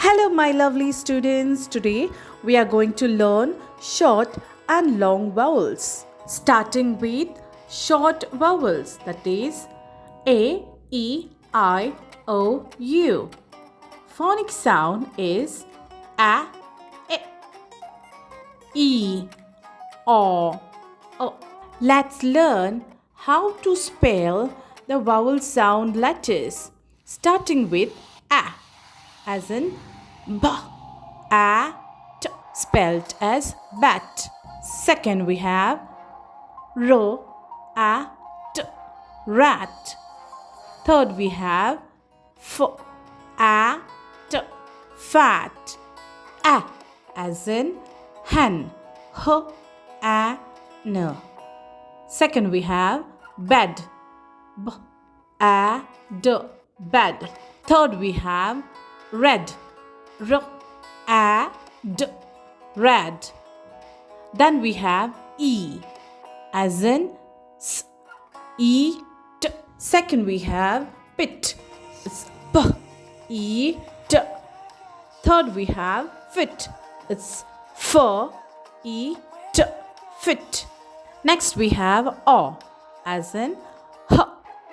Hello, my lovely students. Today we are going to learn short and long vowels. Starting with short vowels, that is A, E, I, O, U. Phonic sound is A, E, O, O. Let's learn how to spell the vowel sound letters. Starting with A, as in B, A, T, spelled as bat. Second we have R, A, T, rat. Third we have F, A, T, fat. A, as in hen. H, A, N. Second we have bed. B, A, D, bed. Third we have red. R, A, D, red. Then we have E, as in S, E, T. Second we have pit. It's P, E, T. Third we have fit. It's F, E, T, fit. Next we have O, as in H,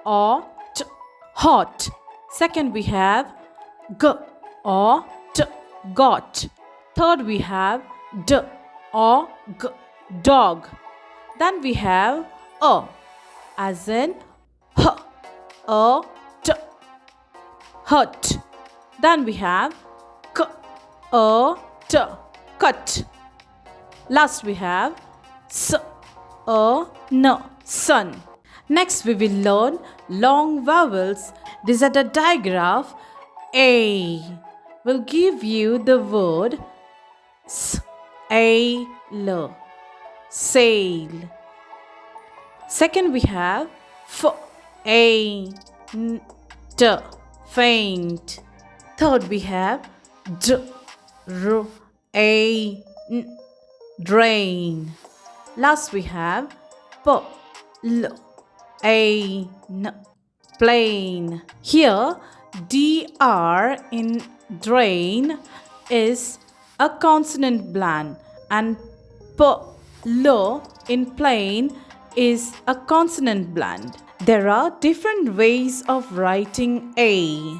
O, T, hot. Second we have G, O, T, got. Third we have D, O, G, dog. Then we have O, as in H, O, T, hut. Then we have K, O, T, cut. Last we have S, O, N, sun. Next we will learn long vowels. This is the diagram. A will give you the word S-A-L, sail. Second we have F-A-N-T, faint. Third we have D-R-A-N, drain. Last we have P-L-A-N, plain. Here DR in drain is a consonant blend and P-L in plain is a consonant blend. There are different ways of writing A.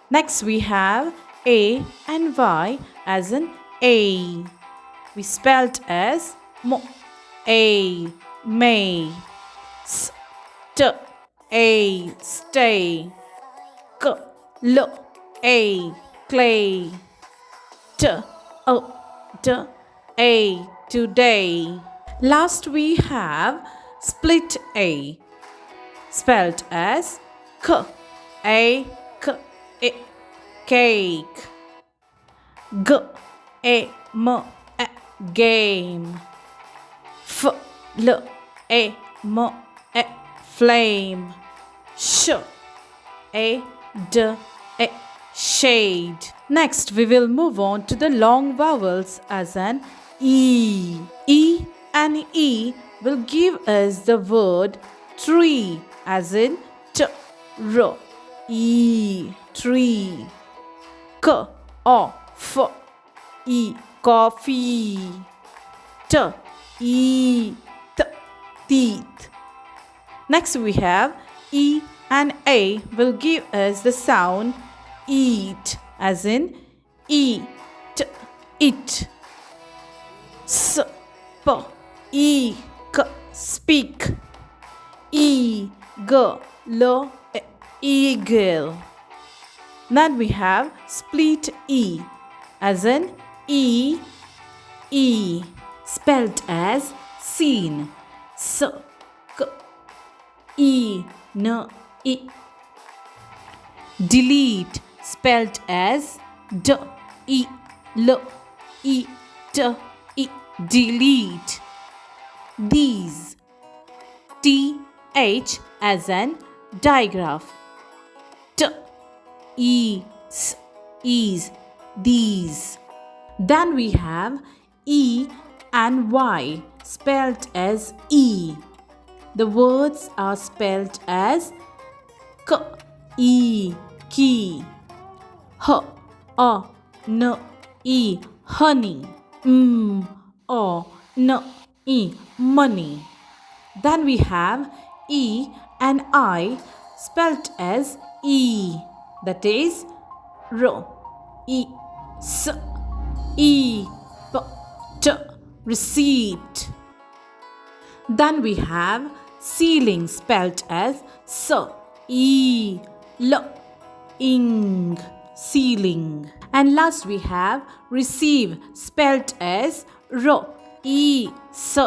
Next we have A and Y as in A. We spelled as M, A, may. St, A, stay. K, L, A, clay. T, O, D, A, today. Last we have split A, spelled as K, A, K, I, cake. G, A, M, A, game. F, L, A, M, A, flame. Sh, A, D, A, shade. Next we will move on to the long vowels as an E. E and E will give us the word tree as in T, R, E, tree. K, O, F, E, coffee. T, E, T, teeth. Next we have E and A will give us the sound eat as in eat, it. S, P, E, K, speak. E, G, L, E, eagle. Then we have split E as in E, E, spelled as seen. S, K, E, N, E. Delete, spelled as D, E, L, E, T, E. Delete. These, T, H as an digraph. T, E, S, is, these. Then we have E and Y spelled as E. The words are spelled as K, E, key. H, A, N, E, honey. O, N, E, money. Then we have E and I spelt as E. That is R, E, S, E, P, T, receipt. Then we have ceiling spelt as S, E, L, ing, ceiling. And last we have receive spelt as R, E, S,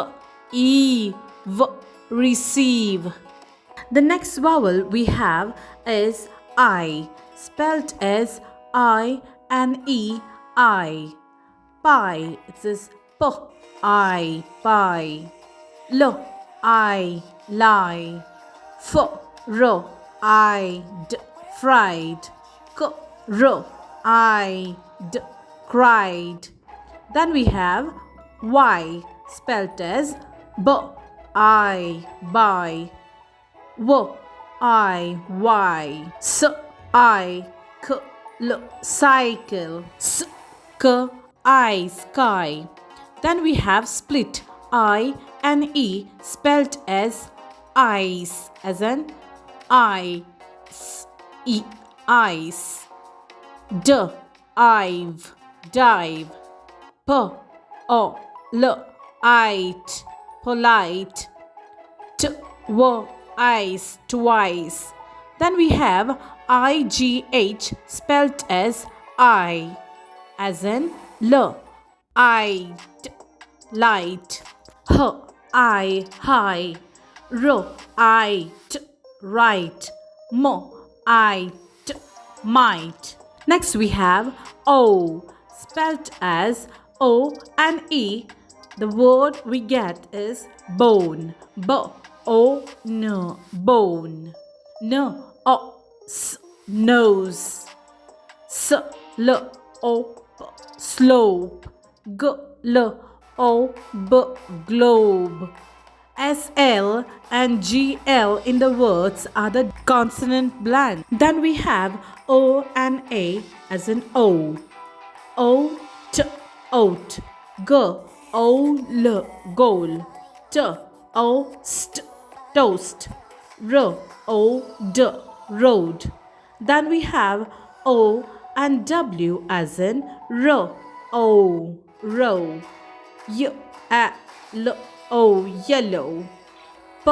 E, V, receive. The next vowel we have is I, spelt as I and E, I. Pie, it says P, I, pie. L, I, lie. F, R, I, d, fried. K, R, I, d, cried. Then we have Y, spelt as B, I, buy. W, I, Y. S, I, K, L, cycle. S, K, I, sky. Then we have split I and E spelt as ice, as an ice, E, ice. D, I've, dive. P, O, L, it, polite. T, W, ice, twice. Then we have IGH spelt as I, as in L, I, light. H, I, high. R, I, t, right. M, I, t, might. Next we have O, spelt as O and E. The word we get is bone. B, O, N, bone. N, O, S, nose. S, L, O, P, slope. G, L, O, B, globe. S, L and G, L in the words are the consonant blend. Then we have O and A as in O. O, T, oat. G, O, L, goal. T, O, st, toast. R, O, D, road. Then we have O and W as in R, O, row. Y, A, L, O, yellow. P,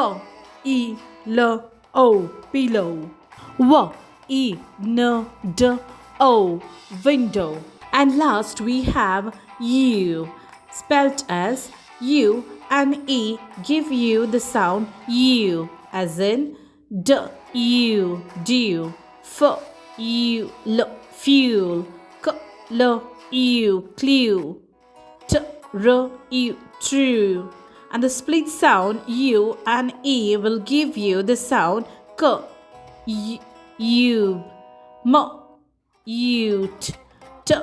E, L, O, pillow. W, E, N, D, O, window. And last we have U, spelt as U and E give you the sound U, as in D, U, dew. F, U, L, fuel. K, L, U, clue. T, R, U, true. And the split sound U and E will give you the sound K, U, M, ute. T,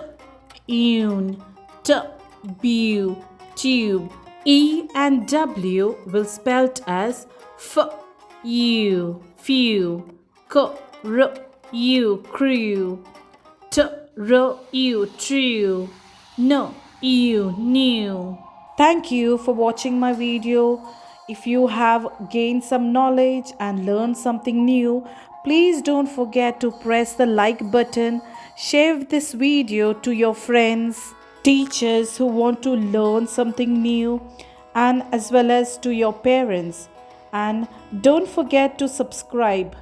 une. T, bew, tube. E and W will spelt as F, U, few. K, R, U, crew. T, R, U, true. N, U, new. Thank you for watching my video. If you have gained some knowledge and learned something new, please don't forget to press the like button. Share this video to your friends, teachers who want to learn something new, and as well as to your parents. And don't forget to subscribe.